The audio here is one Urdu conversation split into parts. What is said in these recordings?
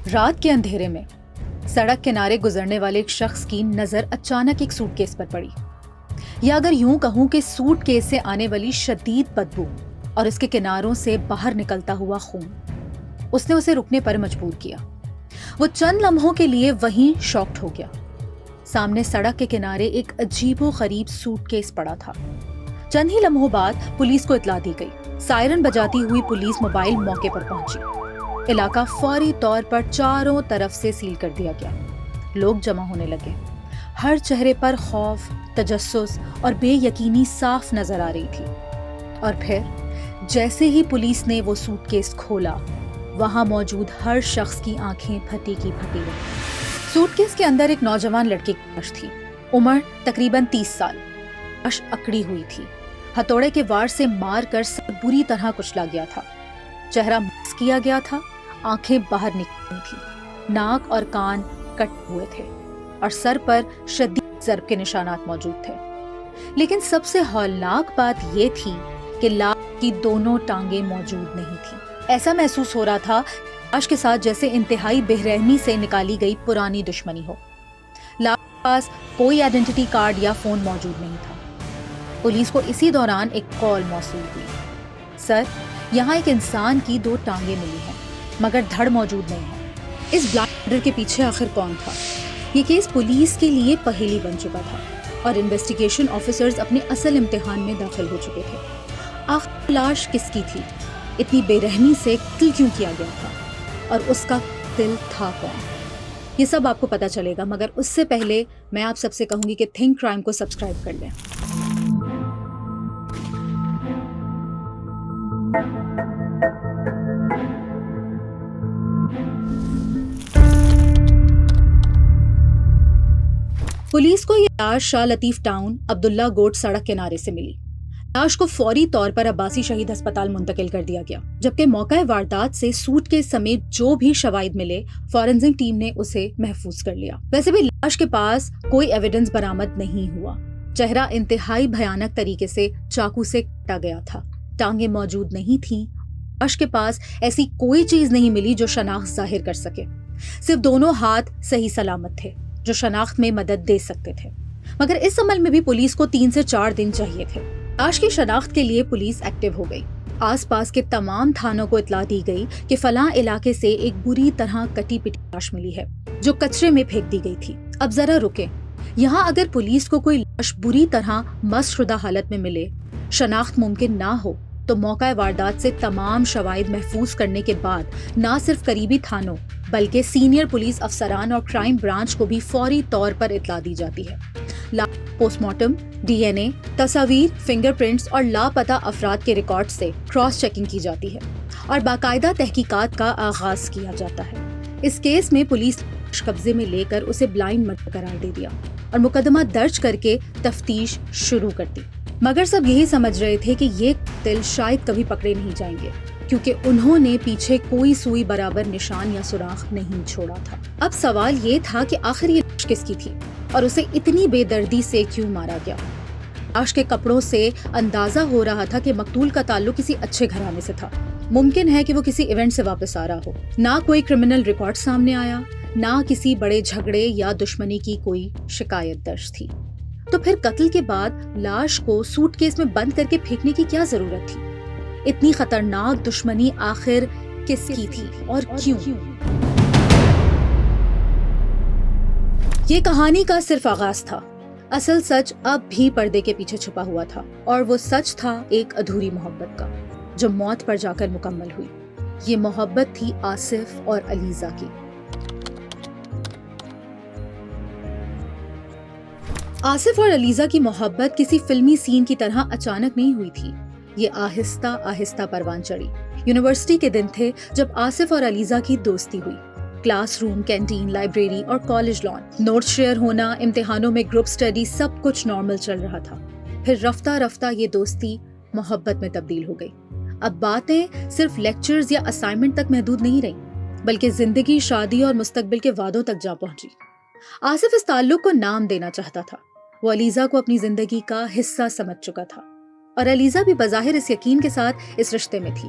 رات کے اندھیرے میں سڑک کنارے گزرنے والے ایک شخص کی نظر اچانک ایک سوٹ کیس پر پڑی، یا اگر یوں کہوں کہ سوٹ کیس سے آنے والی شدید بدبو اور اس کے کناروں سے باہر نکلتا ہوا خون اس نے اسے رکنے پر مجبور کیا۔ وہ چند لمحوں کے لیے وہیں شاکڈ ہو گیا۔ سامنے سڑک کے کنارے ایک عجیب و غریب سوٹ کیس پڑا تھا۔ چند ہی لمحوں بعد پولیس کو اطلاع دی گئی۔ سائرن بجاتی ہوئی پولیس موبائل موقع پر پہنچی۔ علاقہ فوری طور پر چاروں طرف سے سیل کر دیا گیا۔ لوگ جمع ہونے لگے۔ ہر چہرے پر خوف، تجسس اور بے یقینی صاف نظر آ رہی تھی۔ اور پھر جیسے ہی پولیس نے وہ سوٹ کیس کھولا، وہاں موجود ہر شخص کی آنکھیں پھٹی کی پھٹی رہیں۔ سوٹ کیس کے اندر ایک نوجوان لڑکی کی لاش تھی، عمر تقریباً 30 سال۔ لاش اکڑی ہوئی تھی، ہتھوڑے کے وار سے مار کر سر بری طرح کچلا گیا تھا۔ چہرہ مکس کیا گیا تھا، آنکھیں باہر نکلی تھیں، ناک اور کان کٹ ہوئے تھے اور سر پر شدید ضرب کے نشانات موجود تھے۔ لیکن سب سے ہولناک بات یہ تھی کہ لاش کی دونوں ٹانگیں موجود نہیں تھیں۔ ایسا محسوس ہو رہا تھا لاش کے ساتھ جیسے انتہائی بے رحمی سے نکالی گئی پرانی دشمنی ہو۔ لاش کے پاس کوئی آئیڈینٹی کارڈ یا فون موجود نہیں تھا۔ پولیس کو اسی دوران ایک کال موصول ہوئی۔ سر، یہاں ایک انسان کی 2 ٹانگیں ملی ہیں مگر دھڑ موجود نہیں ہے۔ اس بلائنڈ مرڈر کے پیچھے آخر کون تھا؟ یہ کیس پولیس کے لیے پہیلی بن چکا تھا اور انویسٹیگیشن آفیسرز اپنے اصل امتحان میں داخل ہو چکے تھے۔ آخر لاش کس کی تھی؟ اتنی بے رحمی سے قتل کیوں کیا گیا تھا؟ اور اس کا قاتل تھا کون؟ یہ سب آپ کو پتا چلے گا، مگر اس سے پہلے میں آپ سب سے کہوں گی کہ تھنک کرائم کو سبسکرائب کر لیں۔ پولیس کو یہ لاش شاہ لطیف ٹاؤن عبداللہ گوٹ سڑک کنارے سے ملی۔ لاش کو فوری طور پر عباسی شہید ہسپتال منتقل کر دیا گیا، جبکہ موقع واردات سے سوٹ کے سمیت جو بھی شواہد ملے فورنزک ٹیم نے اسے محفوظ کر لیا۔ ویسے بھی لاش کے پاس کوئی ایویڈنس برآمد نہیں ہوا۔ چہرہ انتہائی بھیانک طریقے سے چاقو سے کاٹا گیا تھا، ٹانگیں موجود نہیں تھیں۔ لاش کے پاس ایسی کوئی چیز نہیں ملی جو شناخت ظاہر کر سکے۔ صرف دونوں ہاتھ صحیح سلامت تھے جو شناخت میں مدد دے سکتے تھے، مگر اس عمل میں بھی پولیس کو 3 سے 4 دن چاہیے تھے۔ لاش کی شناخت کے لیے پولیس ایکٹیو ہو گئی۔ آس پاس کے تمام تھانوں کو اطلاع دی گئی کہ فلاں علاقے سے ایک بری طرح کٹی پٹی لاش ملی ہے جو کچرے میں پھینک دی گئی تھی۔ اب ذرا رکیں، یہاں اگر پولیس کو کوئی لاش بری طرح مست شدہ حالت میں ملے، شناخت ممکن نہ ہو، تو موقع واردات سے تمام شواہد محفوظ کرنے کے بعد نہ صرف قریبی تھانوں بلکہ سینئر پولیس افسران اور کرائم برانچ کو بھی فوری طور پر اطلاع دی جاتی ہے۔ پوسٹ مارٹم، ڈی این اے، تصاویر، فنگر پرنٹس اور لاپتہ افراد کے ریکارڈ سے کراس چیکنگ کی جاتی ہے اور باقاعدہ تحقیقات کا آغاز کیا جاتا ہے۔ اس کیس میں پولیس نے قبضے میں لے کر اسے بلائنڈ مرڈر قرار دے دیا اور مقدمہ درج کر کے تفتیش شروع کر دی، مگر سب یہی سمجھ رہے تھے کہ یہ قاتل شاید کبھی پکڑے نہیں جائیں گے کیونکہ انہوں نے پیچھے کوئی سوئی برابر نشان یا سراغ نہیں چھوڑا تھا۔ اب سوال یہ تھا کہ آخر یہ لاش کس کی تھی اور اسے اتنی بے دردی سے کیوں مارا گیا؟ لاش کے کپڑوں سے اندازہ ہو رہا تھا کہ مقتول کا تعلق کسی اچھے گھرانے سے تھا۔ ممکن ہے کہ وہ کسی ایونٹ سے واپس آ رہا ہو۔ نہ کوئی کرمنل ریکارڈ سامنے آیا، نہ کسی بڑے جھگڑے یا دشمنی کی کوئی شکایت درج تھی۔ تو پھر قتل کے بعد لاش کو سوٹ کیس میں بند کر کے پھینکنے کی کیا ضرورت تھی؟ اتنی خطرناک دشمنی آخر کس کی تھی اور کیوں؟ یہ کہانی کا صرف آغاز تھا۔ اصل سچ اب بھی پردے کے پیچھے چھپا ہوا تھا، اور وہ سچ تھا ایک ادھوری محبت کا جو موت پر جا کر مکمل ہوئی۔ یہ محبت تھی آصف اور علیزہ کی۔ آصف اور علیزہ کی محبت کسی فلمی سین کی طرح اچانک نہیں ہوئی تھی۔ یہ آہستہ آہستہ پروان چڑھی۔ یونیورسٹی کے دن تھے جب آصف اور علیزہ کی دوستی ہوئی۔ کلاس روم، کینٹین، لائبریری اور کالج لان، نوٹ شیئر ہونا، امتحانوں میں گروپ سٹڈی، سب کچھ نارمل چل رہا تھا۔ پھر رفتہ رفتہ یہ دوستی محبت میں تبدیل ہو گئی۔ اب باتیں صرف لیکچرز یا اسائنمنٹ تک محدود نہیں رہیں، بلکہ زندگی، شادی اور مستقبل کے وعدوں تک جا پہنچی۔ آصف اس تعلق کو نام دینا چاہتا تھا۔ وہ علیزہ کو اپنی زندگی کا حصہ سمجھ چکا تھا، اور علیزہ بھی بظاہر اس یقین کے ساتھ اس رشتے میں تھی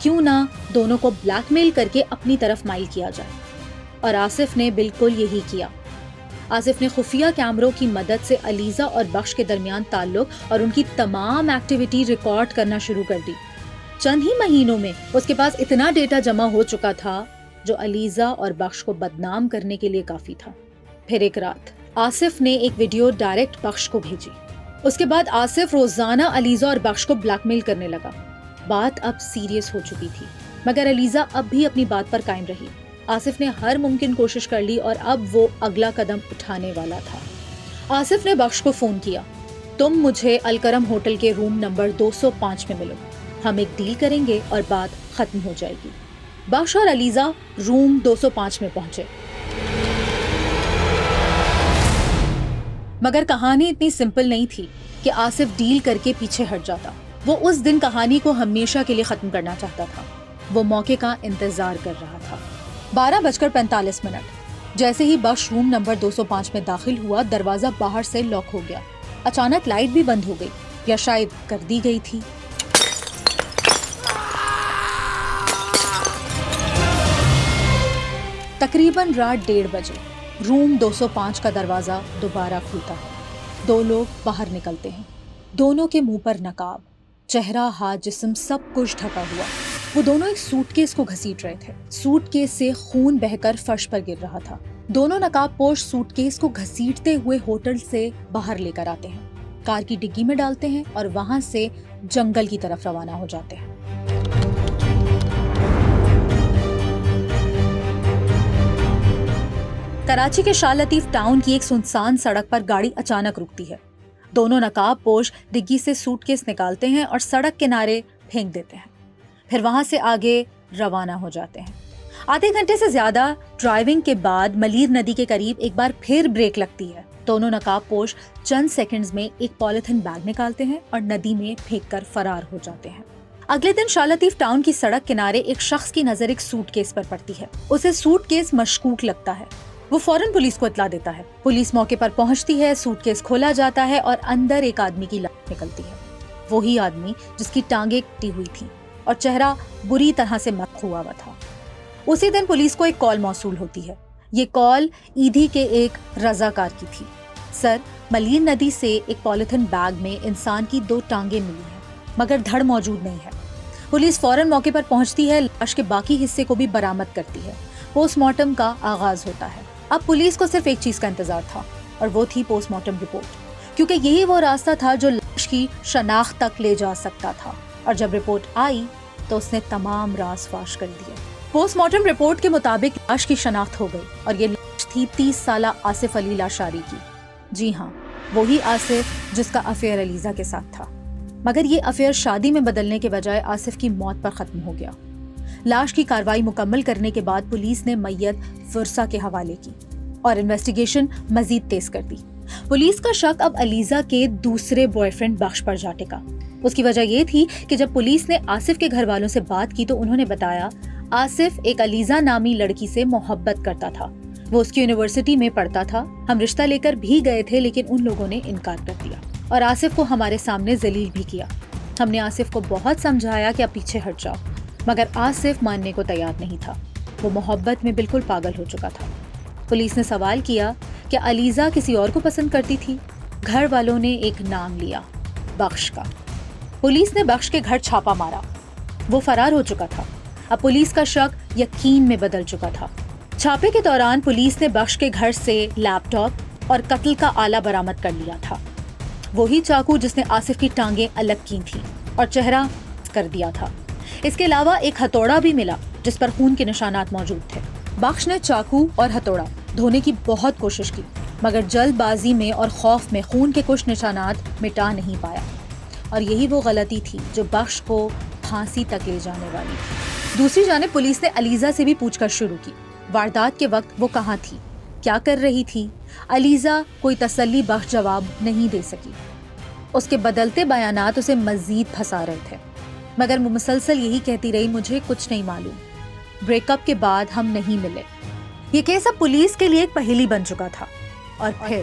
کیوں نہ دونوں کو بلیک میل کر کے اپنی طرف مائل کیا جائے، اور آصف نے بالکل یہی کیا۔ آصف نے خفیہ کیمروں کی مدد سے علیزہ اور بخش کے درمیان تعلق اور ان کی تمام ایکٹیویٹی ریکارڈ کرنا شروع کر دی۔ چند ہی مہینوں میں اس کے پاس اتنا ڈیٹا جمع ہو چکا تھا جو علیزہ اور بخش کو بدنام کرنے کے لیے کافی تھا۔ پھر ایک رات آصف نے ایک ویڈیو ڈائریکٹ بخش کو بھیجی۔ اس کے بعد آصف روزانہ علیزہ اور بخش کو بلیک میل کرنے لگا۔ بات اب سیریس ہو چکی تھی، مگر علیزہ اب بھی اپنی بات پر قائم رہی۔ آصف نے ہر ممکن کوشش کر لی اور اب وہ اگلا قدم اٹھانے والا تھا۔ آصف نے بخش کو فون کیا، تم مجھے الکرم ہوٹل کے روم نمبر 205 میں ملو، ہم ایک ڈیل کریں گے اور بات ختم ہو جائے گی۔ بخش اور علیزہ روم 205 میں پہنچے، مگر کہانی اتنی سمپل نہیں تھی کہ آصف ڈیل کر کے پیچھے ہٹ جاتا۔ وہ اس دن کہانی کو ہمیشہ کے لیے ختم کرنا چاہتا تھا۔ وہ موقع کا انتظار کر رہا تھا۔ 12:45 جیسے ہی بخش روم نمبر 205 میں داخل ہوا، دروازہ باہر سے لاک ہو گیا۔ اچانک لائٹ بھی بند ہو گئی، یا شاید کر دی گئی تھی۔ تقریباً رات 1:30 بجے روم 205 کا دروازہ دوبارہ کھلتا ہے۔ دو لوگ باہر نکلتے ہیں، دونوں کے منہ پر نقاب، چہرہ، ہاتھ، جسم سب کچھ ڈھکا ہوا۔ وہ دونوں ایک سوٹ کیس کو گھسیٹ رہے تھے۔ سوٹ کیس سے خون بہہ کر فرش پر گر رہا تھا۔ دونوں نقاب پوش سوٹ کیس کو گھسیٹتے ہوئے ہوٹل سے باہر لے کر آتے ہیں، کار کی ڈگی میں ڈالتے ہیں اور وہاں سے جنگل کی طرف روانہ ہو جاتے ہیں۔ کراچی کے شاہ لطیف ٹاؤن کی ایک سنسان سڑک پر گاڑی اچانک رکتی ہے۔ دونوں نقاب پوش ڈگی سے سوٹ کیس نکالتے ہیں اور سڑک کنارے پھینک دیتے ہیں، پھر وہاں سے آگے روانہ ہو جاتے ہیں۔ آدھے گھنٹے سے زیادہ ڈرائیونگ کے بعد ملیر ندی کے قریب ایک بار پھر بریک لگتی ہے۔ دونوں نقاب پوش چند سیکنڈز میں ایک پالیتھین بیگ نکالتے ہیں اور ندی میں پھینک کر فرار ہو جاتے ہیں۔ اگلے دن شاہ لطیف ٹاؤن کی سڑک کنارے ایک شخص کی نظر ایک سوٹ کیس پر پڑتی ہے۔ اسے سوٹ کیس مشکوک لگتا ہے۔ وہ فوراً پولیس کو اطلاع دیتا ہے۔ پولیس موقع پر پہنچتی ہے، سوٹ کیس کھولا جاتا ہے اور اندر ایک آدمی کی لاش نکلتی ہے۔ وہی آدمی جس کی ٹانگیں کٹی ہوئی تھی اور چہرہ بری طرح سے مسخ ہوا تھا۔ اسی دن پولیس کو ایک کال موصول ہوتی ہے۔ یہ کال ایدھی کے ایک رضاکار کی تھی۔ سر، ملیر ندی سے ایک پالیتھین بیگ میں انسان کی 2 ٹانگیں ملی ہیں، مگر دھڑ موجود نہیں ہے۔ پولیس فوراً موقع پر پہنچتی ہے، لاش کے باقی حصے کو بھی برآمد کرتی ہے۔ پوسٹ مارٹم کا آغاز ہوتا ہے۔ اب پولیس کو صرف ایک چیز کا انتظار تھا، اور وہ تھی پوسٹ مارٹم رپورٹ، کیونکہ یہی وہ راستہ تھا جو لاش کی شناخت تک لے جا سکتا تھا۔ اور جب رپورٹ آئی تو اس نے تمام راز فاش کر دیے۔ پوسٹ مارٹم رپورٹ کے مطابق لاش کی شناخت ہو گئی، اور یہ لاش تھی 30 سالہ آصف علی لاشاری کی۔ جی ہاں، وہی آصف جس کا افیئر علیزہ کے ساتھ تھا، مگر یہ افیئر شادی میں بدلنے کے بجائے آصف کی موت پر ختم ہو گیا۔ لاش کی کارروائی مکمل کرنے کے بعد پولیس نے میت ورثہ کے حوالے کی اور انویسٹیگیشن مزید تیز کر دی۔ پولیس کا شک اب علیزہ کے دوسرے بوائے فرینڈ بخش پر جا ٹکا۔ اس کی وجہ یہ تھی کہ جب پولیس نے آصف کے گھر والوں سے بات کی تو انہوں نے بتایا آصف ایک علیزہ نامی لڑکی سے محبت کرتا تھا۔ وہ اس کی یونیورسٹی میں پڑھتا تھا۔ ہم رشتہ لے کر بھی گئے تھے، لیکن ان لوگوں نے انکار کر دیا اور آصف کو ہمارے سامنے ذلیل بھی کیا۔ ہم نے آصف کو بہت سمجھایا کہ اب پیچھے ہٹ جاؤ، مگر آصف ماننے کو تیار نہیں تھا۔ وہ محبت میں بالکل پاگل ہو چکا تھا۔ پولیس نے سوال کیا کہ علیزہ کسی اور کو پسند کرتی تھی۔ گھر والوں نے ایک نام لیا، بخش کا۔ پولیس نے بخش کے گھر چھاپا مارا۔ وہ فرار ہو چکا تھا۔ اب پولیس کا شک یقین میں بدل چکا تھا۔ چھاپے کے دوران پولیس نے بخش کے گھر سے لیپ ٹاپ اور قتل کا آلہ برآمد کر لیا تھا، وہی چاقو جس نے آصف کی ٹانگیں الگ کی تھیں اور چہرہ کر دیا تھا۔ اس کے علاوہ ایک ہتھوڑا بھی ملا جس پر خون کے نشانات موجود تھے۔ بخش نے چاقو اور ہتھوڑا دھونے کی بہت کوشش کی، مگر جلد بازی میں اور خوف میں خون کے کچھ نشانات مٹا نہیں پایا، اور یہی وہ غلطی تھی جو بخش کو پھانسی تک لے جانے والی تھی۔ دوسری جانب پولیس نے علیزہ سے بھی پوچھ گچھ شروع کی۔ واردات کے وقت وہ کہاں تھی، کیا کر رہی تھی؟ علیزہ کوئی تسلی بخش جواب نہیں دے سکی۔ اس کے بدلتے بیانات اسے مزید پھنسا رہے تھے، مگر وہ مسلسل یہی کہتی رہی، مجھے کچھ نہیں معلوم، بریک اپ کے بعد ہم نہیں ملے۔ یہ کیس اب پولیس کے لیے ایک پہیلی بن چکا تھا۔ اور پھر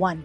1,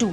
2,